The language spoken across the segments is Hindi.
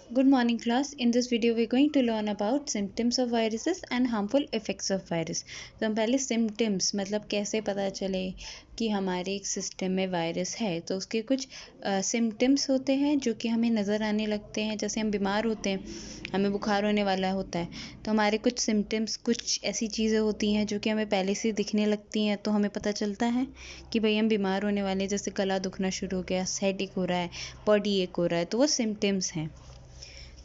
Good morning class. In this video we're going to learn about symptoms of viruses and harmful effects of virus. तो हम पहले symptoms मतलब कैसे पता चले कि हमारे एक सिस्टम में वायरस है, तो उसके कुछ सिम्टम्स होते हैं जो कि हमें नज़र आने लगते हैं। जैसे हम बीमार होते हैं, हमें बुखार होने वाला होता है, तो हमारे कुछ सिम्टम्स, कुछ ऐसी चीज़ें होती हैं जो कि हमें पहले से दिखने लगती हैं, तो हमें पता चलता है कि भाई हम बीमार होने वाले हैं। जैसे गला दुखना शुरू हो गया, हेडेक हो रहा है, बॉडी एक हो रहा है, तो वो सिम्टम्स हैं।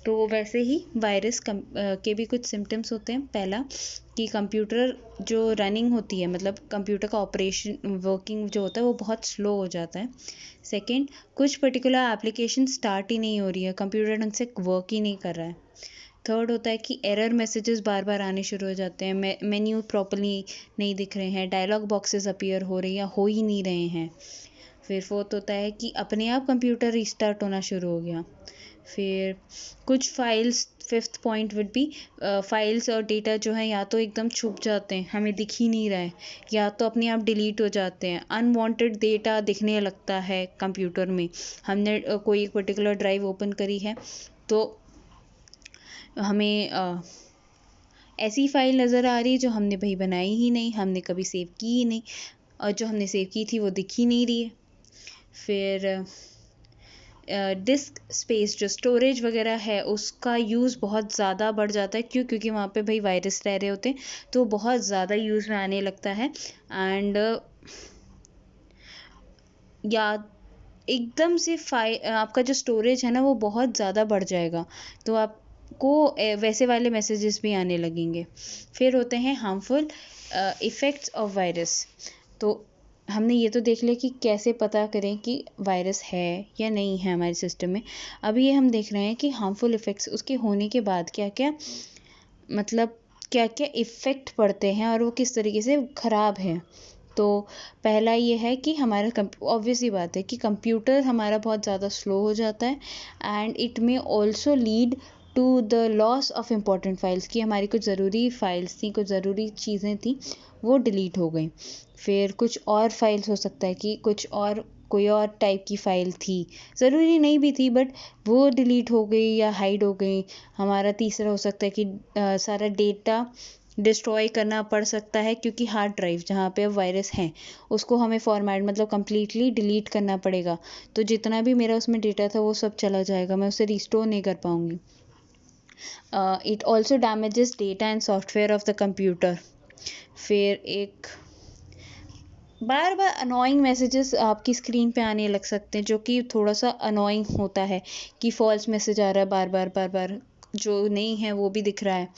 तो वैसे ही वायरस के भी कुछ सिम्टम्स होते हैं। पहला कि कंप्यूटर जो रनिंग होती है, मतलब कंप्यूटर का ऑपरेशन वर्किंग जो होता है वो बहुत स्लो हो जाता है। सेकंड, कुछ पर्टिकुलर एप्लीकेशन स्टार्ट ही नहीं हो रही है, कंप्यूटर ढंग से वर्क ही नहीं कर रहा है। थर्ड होता है कि एरर मैसेजेस बार बार आने शुरू हो जाते हैं, मेन्यू प्रॉपर्ली नहीं दिख रहे हैं, डायलॉग बॉक्सेस अपीयर हो रही या हो ही नहीं रहे हैं। फिर फोर्थ होता है कि अपने आप कंप्यूटर रिस्टार्ट होना शुरू हो गया। फिर कुछ files, fifth point would be files और डेटा जो है या तो एकदम छुप जाते हैं, हमें दिख ही नहीं रहा है, या तो अपने आप डिलीट हो जाते हैं। अनवांटेड डेटा दिखने लगता है कंप्यूटर में। हमने कोई एक पर्टिकुलर ड्राइव ओपन करी है तो हमें ऐसी फाइल नज़र आ रही है जो हमने भाई बनाई ही नहीं, हमने कभी सेव की ही नहीं, और जो हमने सेव की थी वो दिख ही नहीं रही है। फिर डिस्क स्पेस, जो स्टोरेज वगैरह है, उसका यूज़ बहुत ज़्यादा बढ़ जाता है। क्योंकि वहाँ पे भाई वायरस रह रहे होते हैं, तो बहुत ज़्यादा यूज़ में आने लगता है। एंड या एकदम से आपका जो स्टोरेज है ना वो बहुत ज़्यादा बढ़ जाएगा, तो आपको वैसे वाले मैसेजेस भी आने लगेंगे। फिर होते हैं हार्मफुल इफ़ेक्ट्स ऑफ वायरस। तो हमने ये तो देख लिया कि कैसे पता करें कि वायरस है या नहीं है हमारे सिस्टम में। अभी ये हम देख रहे हैं कि हार्मफुल इफ़ेक्ट्स उसके होने के बाद क्या क्या, मतलब क्या क्या इफ़ेक्ट पड़ते हैं और वो किस तरीके से ख़राब है। तो पहला ये है कि हमारा ऑब्वियस ही बात है कि कंप्यूटर हमारा बहुत ज़्यादा स्लो हो जाता है, and it may also lead to the loss of important files, की हमारी कुछ ज़रूरी फाइल्स थी, कुछ ज़रूरी चीज़ें थी, वो डिलीट हो गई। फिर कुछ और फाइल्स हो सकता है कि कुछ और कोई और टाइप की फ़ाइल थी, ज़रूरी नहीं भी थी, बट वो डिलीट हो गई या हाइड हो गई। हमारा तीसरा हो सकता है कि सारा डेटा डिस्ट्रॉय करना पड़ सकता है, क्योंकि हार्ड ड्राइव जहाँ पे अब वायरस हैं उसको हमें फॉर्मेट मतलब कम्प्लीटली डिलीट करना पड़ेगा। तो जितना भी मेरा उसमें डेटा था वो सब चला जाएगा, मैं उसे रिस्टोर नहीं कर पाऊँगी। It also damages data and software of the computer. फिर एक बार बार अनोइंग मैसेजेस आपकी स्क्रीन पे आने लग सकते हैं, जो कि थोड़ा सा अनोइंग होता है कि फॉल्स मैसेज आ रहा है बार बार, जो नहीं है वो भी दिख रहा है।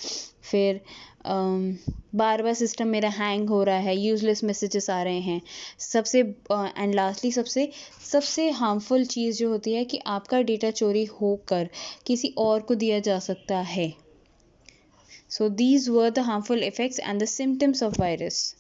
फिर बार बार सिस्टम मेरा हैंग हो रहा है, यूजलेस मैसेजेस आ रहे हैं। सबसे एंड लास्टली सबसे हार्मफुल चीज़ जो होती है कि आपका डेटा चोरी होकर किसी और को दिया जा सकता है। So these were the harmful effects and the symptoms of virus.